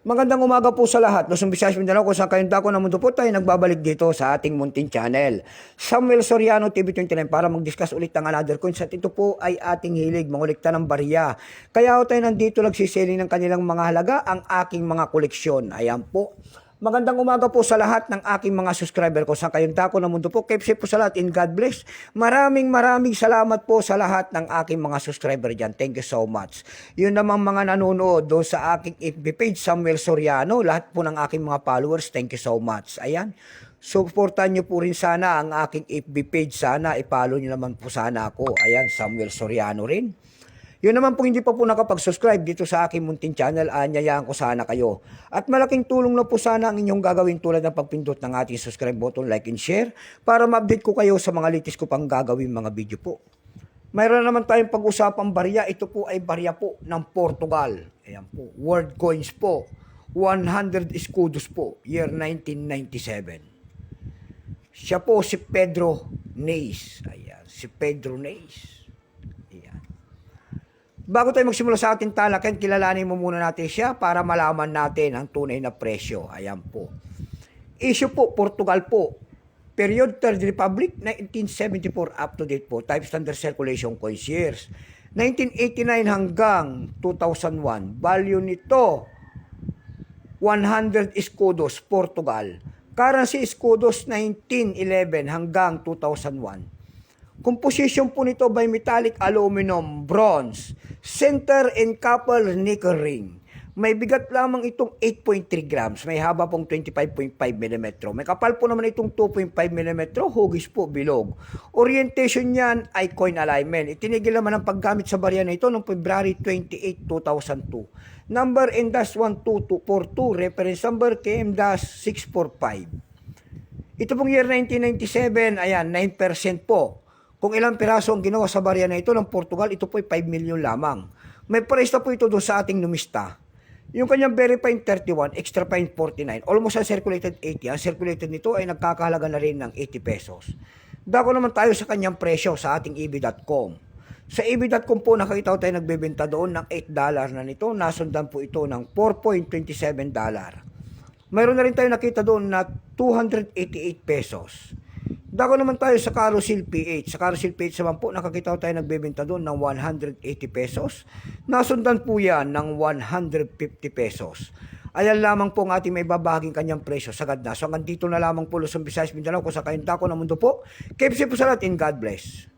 Magandang umaga po sa lahat. Luzon, Visayas, Mindanao, kung saan kayong dako ng mundo po tayo nagbabalik dito sa ating munting channel. Samuel Soriano, TV29, para mag-discuss ulit ng another coins. At ito po ay ating hilig, mangulikta ng barya. Kaya tayo nandito nagsiselling ng kanilang mga halaga, ang aking mga koleksyon. Ayan po. Magandang umaga po sa lahat ng aking mga subscriber ko sa kayong dako ng mundo po. Keep safe po sa lahat and God bless. Maraming salamat po sa lahat ng aking mga subscriber dyan. Thank you so much. Yun namang mga nanonood doon sa aking FB page, Samuel Soriano. Lahat po ng aking mga followers, thank you so much. Ayan. Supportan nyo po rin sana ang aking FB page. Sana ipalo nyo naman po sana ako. Ayan, Samuel Soriano rin. Yun naman po hindi pa po nakapag-subscribe dito sa aking munting channel, anyayaan ko sana kayo. At malaking tulong na po sana ang inyong gagawin tulad ng pagpindot ng ating subscribe button, like and share para ma-update ko kayo sa mga latest ko pang gagawin mga video po. Mayroon naman tayong pag-usapang barya. Ito po ay barya po ng Portugal. Ayan po, world coins po. 100 escudos po, year 1997. Siya po si Pedro Neis. Ayan, si Pedro Neis. Ayan. Bago tayo magsimula sa ating talakayan, kilalanin mo muna natin siya para malaman natin ang tunay na presyo. Ayan po. Issue po, Portugal po. Period, Third Republic, 1974 up to date po. Type standard circulation coins years. 1989 hanggang 2001. Value nito, 100 escudos, Portugal. Currency escudos, 1911 hanggang 2001. Composition po nito by metallic aluminum, bronze, center and copper nickel ring. May bigat lamang itong 8.3 grams. May haba pong 25.5 mm. May kapal po naman itong 2.5 mm. Hugis po, bilog. Orientation niyan ay coin alignment. Itinigil naman ang paggamit sa barya na ito noong February 28, 2002. Number NDAS12242. Reference number KM-645. Ito pong year 1997, ayan, 9% po. Kung ilang piraso ang ginawa sa barya na ito ng Portugal, ito po ay 5 million lamang. May price na po ito doon sa ating numista. Yung kanyang verifying 31, extra fine 49, almost uncirculated 80. Ang circulated nito ay nagkakahalaga na rin ng 80 pesos. Dako naman tayo sa kanyang presyo sa ating eb.com. Sa eb.com po nakita ko tayo nagbebenta doon ng $8 na nito. Nasundan po ito ng $4.27. Mayroon na rin tayo nakita doon na 288 pesos. Dako naman tayo sa Carousel PH. Sa Carousel PH naman po, nakakita tayo nagbebenta doon ng 180 pesos. Nasundan po yan ng 150 pesos. Ayan lamang po ang ating may babahaging kanyang presyo. Sagad na. So hanggang dito na lamang po Luzon, Visayas, Mindanao, kung sa kayong dako ng mundo po. Keep safe po sa lahat and God bless.